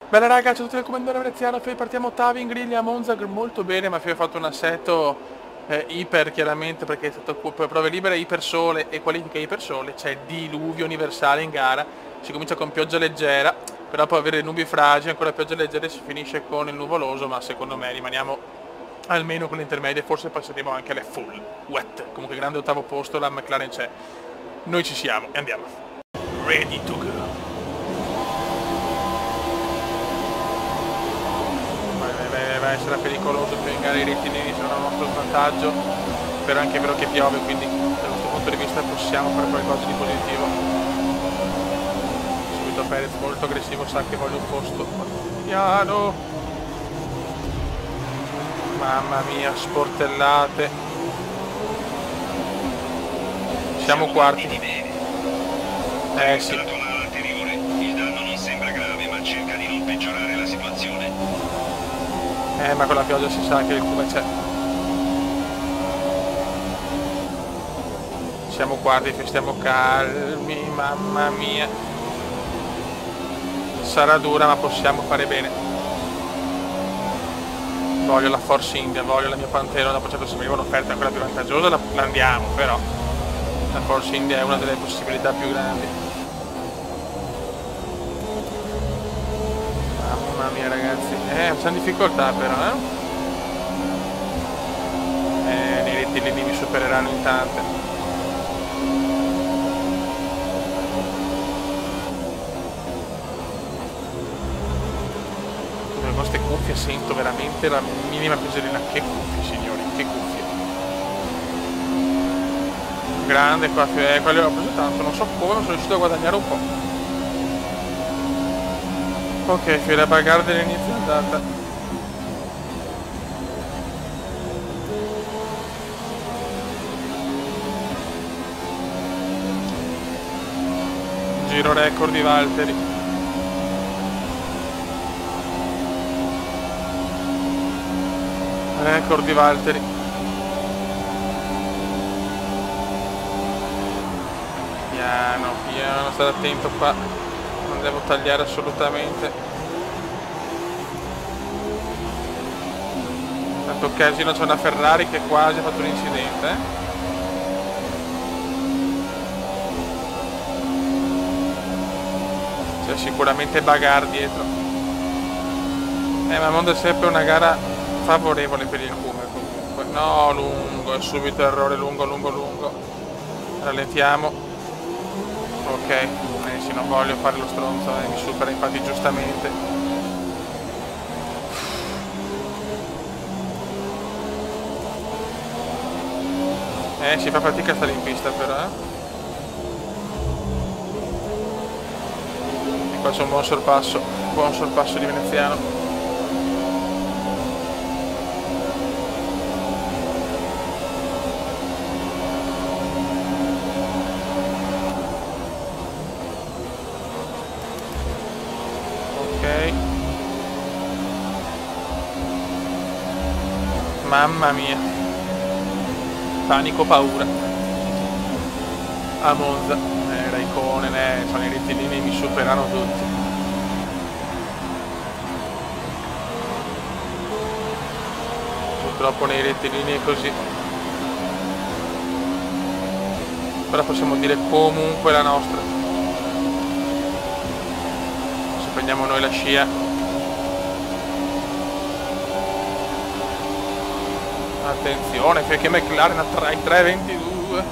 Bella raga, ciao a tutti dal comandante veneziano, partiamo ottavi in griglia a Monza, molto bene, ma ha fatto un assetto iper chiaramente perché è stato prove libere iper sole e qualifica iper sole, c'è diluvio universale in gara, si comincia con pioggia leggera, però poi avere nubi fragili, ancora pioggia leggera e si finisce con il nuvoloso, ma secondo me rimaniamo almeno con l'intermedia, forse passeremo anche alle full wet. Comunque grande ottavo posto, la McLaren c'è, noi ci siamo e andiamo. Ready to go. Sarà pericoloso più in gara i rettilinei sono a nostro svantaggio, però è anche vero che piove, quindi da questo punto di vista possiamo fare qualcosa di positivo. Subito Perez molto aggressivo, sa che voglio un posto piano. Mamma mia, sportellate. Siamo quarti. Sì. Il danno non sembra grave, ma cerca di non peggiorare la situazione. Ma con la pioggia si sa che il cume c'è. Siamo quarti, stiamo calmi, mamma mia. Sarà dura ma possiamo fare bene. Voglio la Force India, voglio la mia Pantera, dopo certo se mi arriva un'offerta ancora più vantaggiosa la andiamo, però la Force India è una delle possibilità più grandi. Mamma mia ragazzi, c'è difficoltà però, nei rettilini mi supereranno in tante. Con queste cuffie sento veramente la minima peserina. Che cuffie signori, che cuffie. Grande qua, quello ho preso tanto, non so come, ma sono riuscito a guadagnare un po'. Ok, fiera bagarre dell'inizio andata. Giro record di Valtteri. Record di Valtteri. Piano, piano, state attento qua. Non devo tagliare assolutamente. Tanto casino, c'è una Ferrari che quasi ha fatto un incidente. C'è sicuramente bagarre dietro. Ma Monza è sempre una gara favorevole per il Cume comunque. No, lungo, è subito errore, lungo. Rallentiamo. Ok, sì, non voglio fare lo stronzo, mi supera infatti giustamente. Si fa fatica a stare in pista però, E qua c'è un buon sorpasso di veneziano. Ok. Mamma mia. Panico, paura. A Monza. Raikkonen, sono i rettilini, mi superano tutti. Purtroppo nei rettilini è così. Però possiamo dire comunque la nostra. Se prendiamo noi la scia. Attenzione, perché McLaren ha i 3.22.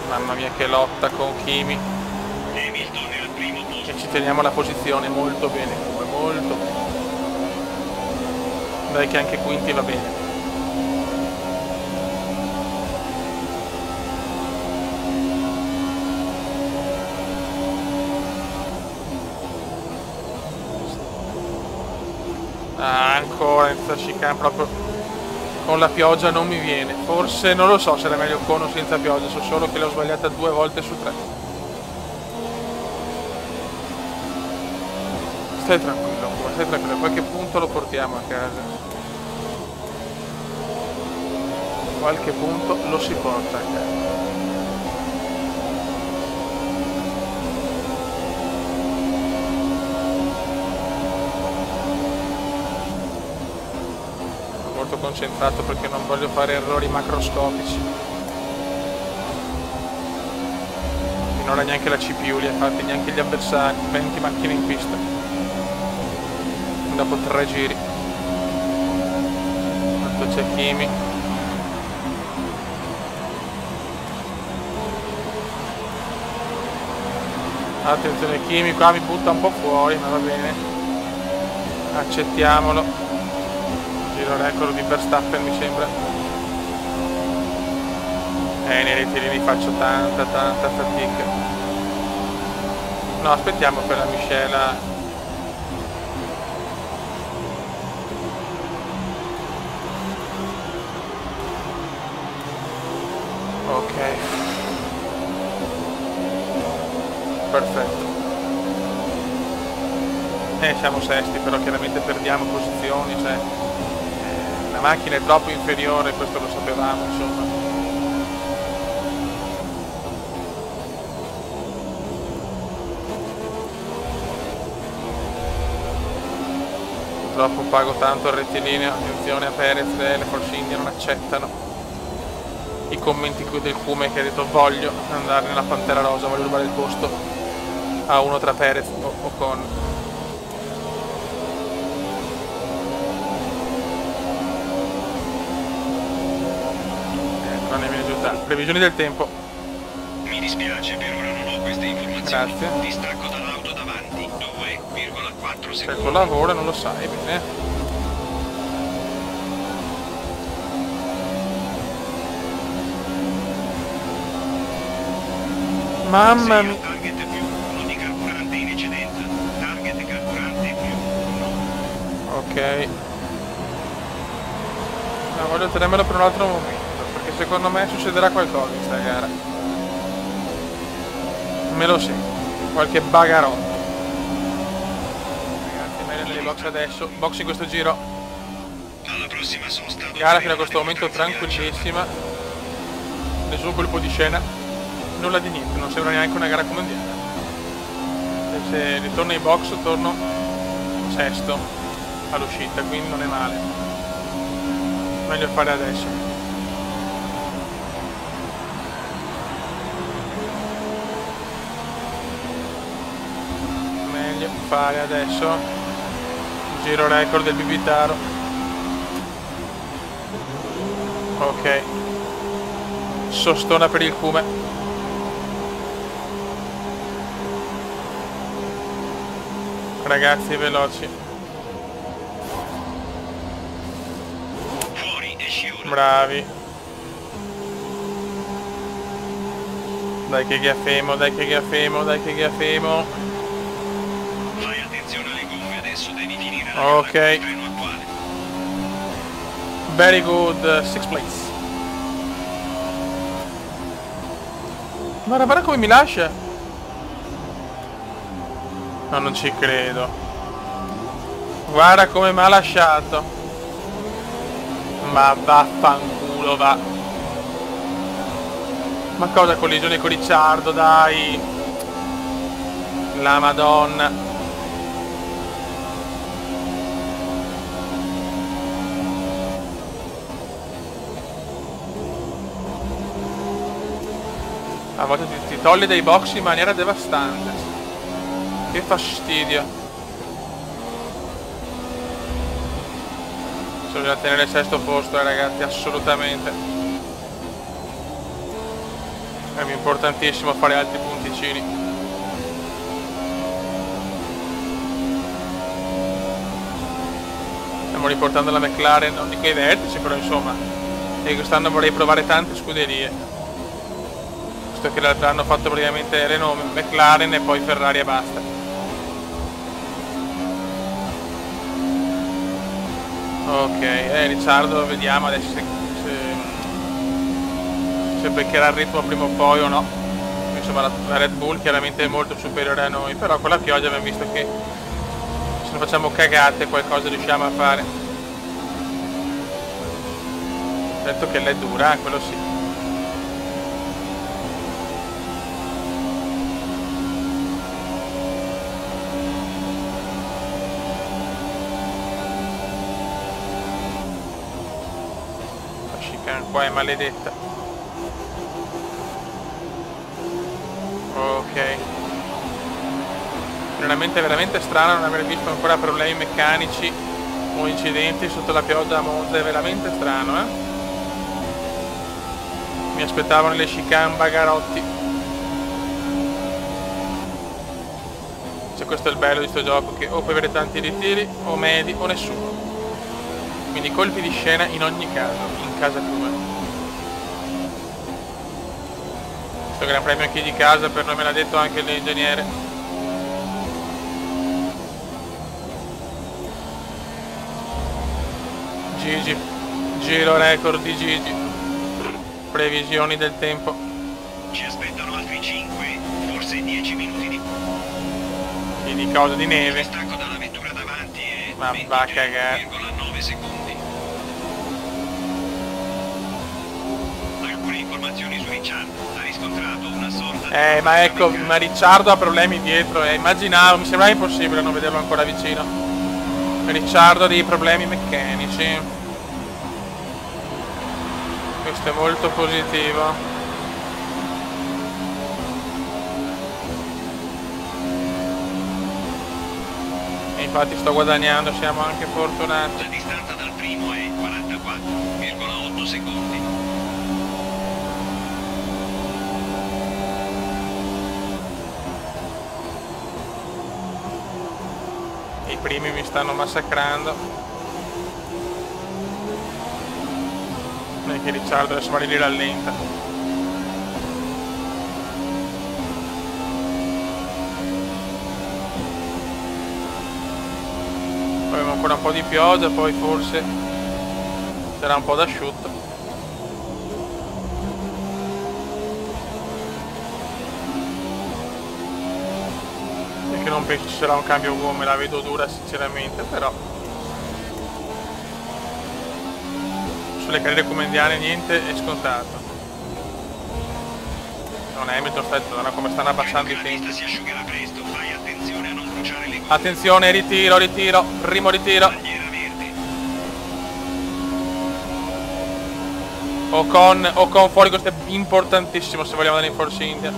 Mamma mia che lotta con Kimi. E ci teniamo la posizione molto bene, come molto. Dai che anche quinti va bene. Ancora in questa chicane proprio con la pioggia non mi viene. Forse non lo so se era meglio con o senza pioggia, so solo che l'ho sbagliata 2 volte su 3. Stai tranquillo, a qualche punto lo portiamo a casa. Qualche punto lo si porta a casa. molto concentrato perché non voglio fare errori macroscopici. Finora neanche la CPU li ha fatti, neanche gli avversari. 20 macchine in pista dopo 3 giri. Tanto c'è Kimi. Attenzione Kimi, qua mi butta un po' fuori, ma va bene, accettiamolo. Giro record di Verstappen mi sembra. Nei ritirini faccio tanta fatica. No, aspettiamo per la miscela. Ok, perfetto. Siamo sesti, però chiaramente perdiamo posizioni, cioè la macchina è troppo inferiore, questo lo sapevamo, insomma. Purtroppo pago tanto il rettilineo. Attenzione a Perez, le Force India non accettano i commenti del Cume che ha detto voglio andare nella Pantera Rosa, voglio rubare il posto a uno tra Perez o Ocon. Non ne viene giù tanto. Previsioni del tempo. Mi dispiace, per ora non ho queste informazioni. Grazie. Distacco dall'auto davanti, 2,4 Se il secondi. tuo lavoro non lo sai bene. Mamma mia. Target più 1 di carburante in eccedenza. Target carburante più 1. Ok. No, voglio tenermelo per un altro momento, perché secondo me succederà qualcosa in sta gara. Me lo sento. Qualche bagarotto. Ragazzi, meglio nelle box adesso. Box in questo giro. Alla prossima sosta. Gara fino a questo momento tranquillissima. Nessun colpo di scena. Nulla di niente, non sembra neanche una gara come mondiale. Se ritorno ai box torno sesto all'uscita, quindi non è male. Meglio fare adesso. Meglio fare adesso. Giro record del Bibitaro. Ok. Sostona per il Cume. Ragazzi veloci. Fuori, esci ora. Bravi. Dai che ghiaffemo, dai che ghiaffemo, dai che ghiaffemo. Fai attenzione alle gomme, adesso devi finire la Ok. gara, il treno attuale. Very good, sixth place. Guarda come mi lascia. No, non ci credo. Guarda come mi ha lasciato. Ma vaffanculo, va. Ma cosa collisione con Ricciardo, dai. La Madonna. A volte ti toglie dai box in maniera devastante. Che fastidio. Bisogna tenere il sesto posto, ragazzi, assolutamente. È importantissimo fare altri punticini. Stiamo riportando la McLaren, non dico ai vertici, però insomma. E quest'anno vorrei provare tante scuderie. Visto che l'altro anno ho fatto praticamente Renault, McLaren e poi Ferrari e basta. Ok, Ricciardo vediamo adesso se beccherà il ritmo prima o poi o no. Insomma la Red Bull chiaramente è molto superiore a noi, però con la pioggia abbiamo visto che se non facciamo cagate qualcosa riusciamo a fare. Ho detto che l'è dura, quello sì. Che qua è maledetta. Ok. Veramente veramente strano non aver visto ancora problemi meccanici o incidenti sotto la pioggia a Monza, è veramente strano, eh? Mi aspettavo nelle chicane bagarotti. Cioè, questo è il bello di sto gioco, che o puoi avere tanti ritiri o medi o nessuno. Quindi colpi di scena in ogni caso, in casa tua. Questo gran premio chi di casa per noi me l'ha detto anche l'ingegnere. Gigi, giro record di Gigi. Previsioni del tempo. Ci aspettano altri 5, forse 10 minuti Di causa di neve. Il distacco dalla vettura davanti è Ma va a cagare. 23,9 secondi. Alcune informazioni su Ricciardo. Ha riscontrato una sorta di... Ma ecco, ma Ricciardo ha problemi dietro, immaginavo, mi sembrava impossibile non vederlo ancora vicino. Ricciardo ha dei problemi meccanici. Questo è molto positivo. E infatti sto guadagnando, siamo anche fortunati. La distanza dal primo è 44,8 secondi. I primi mi stanno massacrando. Che Ricciardo adesso magari li rallenta. Poi abbiamo ancora un po' di pioggia, poi forse sarà un po' d'asciutto. E che non penso ci sarà un cambio gomme, la vedo dura sinceramente, però sulle carriere comendiane niente è scontato. Non è Hamilton, guarda come stanno abbassando i tempi. Si asciugherà presto, fai attenzione a non bruciare le gomme. Attenzione, ritiro, primo ritiro. Bandiera verde. Ocon fuori, questo è importantissimo se vogliamo andare in Force India.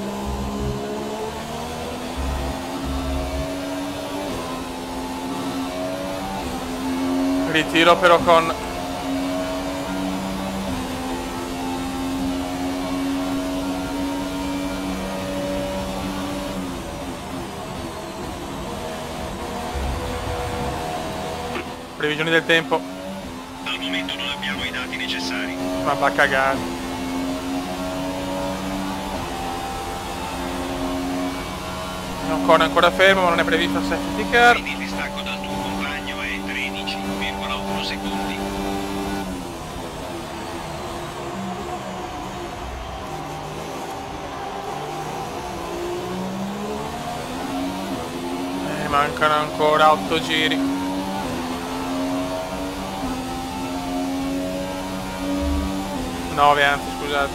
Ritiro per Ocon. Previsioni del tempo. Al momento non abbiamo i dati necessari. Ma va a cagare. Ocon è ancora fermo, ma non è previsto il safety car. Quindi il distacco dal tuo compagno è 13,1 secondi. Mancano ancora 8 giri. 9 anzi, scusate.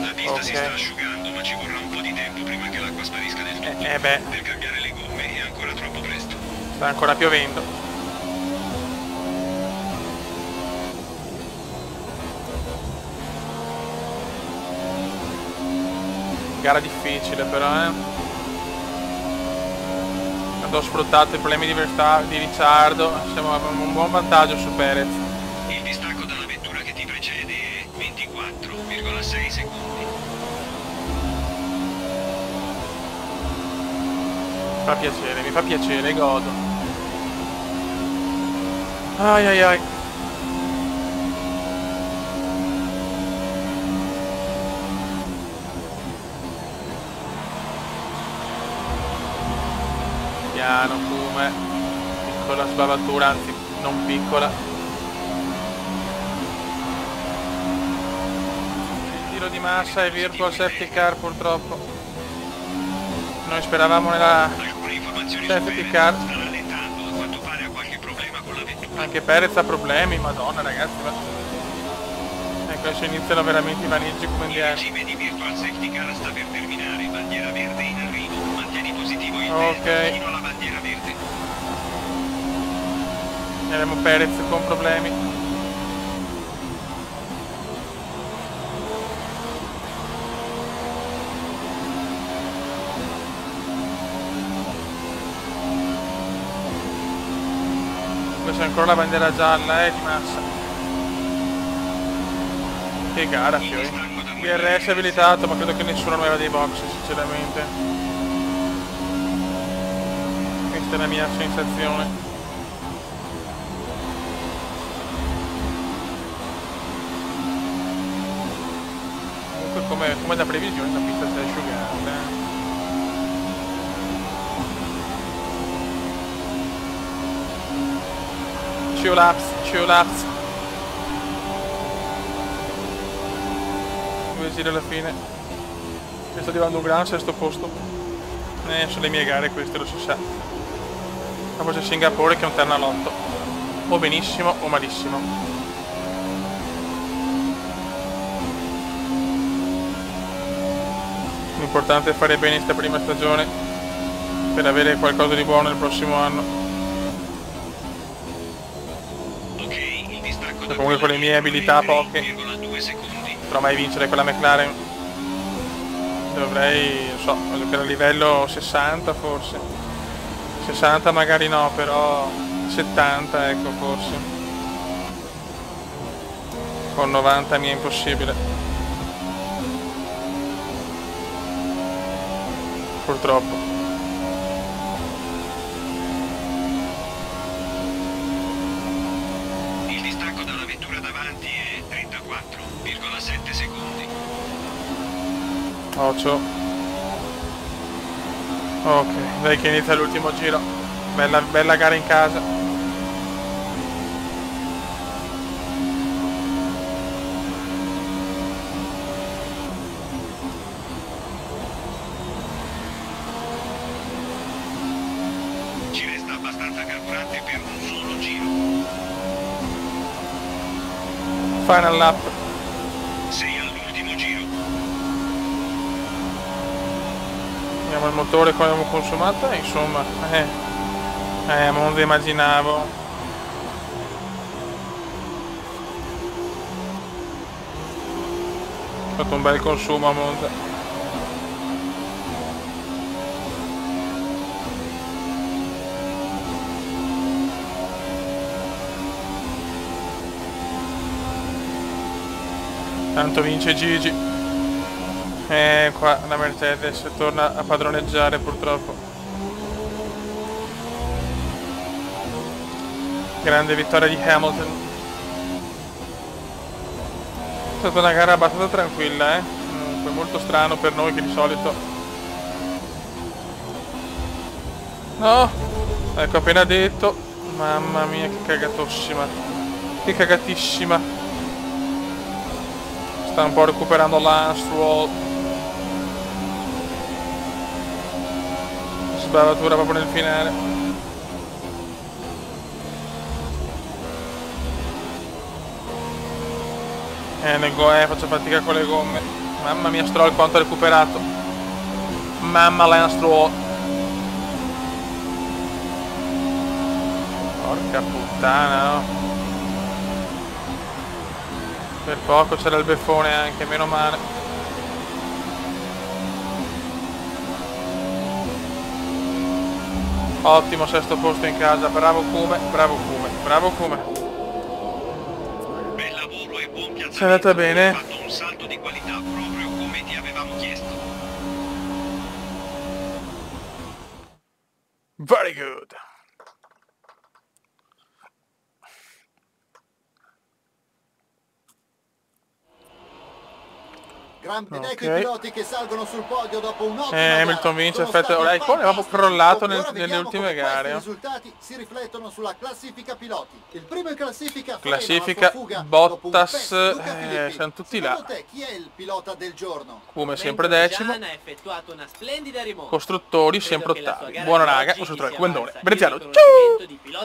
La pista si sta asciugando, ma ci vorrà un po' di tempo prima che l'acqua sparisca del tutto. Beh, Per cambiare le gomme è ancora troppo presto. sta ancora piovendo. Gara difficile però, Quando ho sfruttato i problemi di Ricciardo, abbiamo un buon vantaggio su Perez. Il distacco dalla vettura che ti precede è 24,6 secondi. Mi fa piacere, godo. Ai ai ai. Piano, come piccola sbavatura, anzi non piccola. Il tiro di massa e virtual safety car purtroppo. Noi speravamo nella safety car. Sta rallentando, a quanto pare ha qualche problema con la vettura. Anche Perez ha problemi, madonna ragazzi. Ecco, adesso iniziano veramente i maneggi come Il regime di virtual safety car sta per terminare, bandiera verde. Ok. fino alla bandiera verde. E abbiamo Perez con problemi. C'è ancora la bandiera gialla, di massa. Che gara, fiori. DRS abilitato, ma credo che nessuno aveva dei box, sinceramente. Questa è la mia sensazione. Comunque come da previsione la pista si è asciugata. Two laps. 2 giri alla fine. Mi sta arrivando un gran sesto posto. Sono le mie gare queste, lo si sa. Dopo c'è Singapore che è un terno all'8. O benissimo o malissimo. L'importante è fare bene questa prima stagione per avere qualcosa di buono il prossimo anno. Comunque con le mie abilità poche potrò mai vincere quella McLaren. Dovrei, non so, giocare a livello 60 forse. 60 magari no, però 70 ecco forse. Con 90 mi è impossibile. Purtroppo. Davanti è 34,7 secondi. 8. Ok, dai che inizia l'ultimo giro. Bella gara in casa. Ci resta abbastanza carburante per un solo giro. Final lap. Sei all'ultimo giro. Vediamo il motore come abbiamo consumato, insomma. Monza immaginavo. Ho fatto un bel consumo a Monza. Tanto vince Gigi. Qua la Mercedes torna a padroneggiare purtroppo. Grande vittoria di Hamilton. È stata una gara abbastanza tranquilla, Comunque molto strano per noi che di solito... No! Ecco, appena detto. Mamma mia, che cagatossima. Che cagatissima. Sta un po' recuperando Lance Stroll. Sbavatura proprio nel finale. Faccio fatica con le gomme. Mamma mia, Stroll quanto ha recuperato. Mamma Lance Stroll. Porca puttana, no? Per poco c'era il beffone anche, meno male. Ottimo sesto posto in casa, bravo Come. Bel lavoro e buon piazzamento. È andata bene. Hai fatto un salto di qualità proprio come ti avevamo chiesto. Very good. Ecco i piloti che salgono sul podio dopo un'ottima Hamilton vince, aspetta, ora il pole aveva crollato nelle ultime gare. I risultati si riflettono sulla classifica piloti. Il primo in classifica Bottas, siamo tutti là. Secondo te chi è il pilota del giorno? Come sempre decimo. Costruttori sempre ottavi. Buona raga, costruttore Guendone. Veneziano, ciao!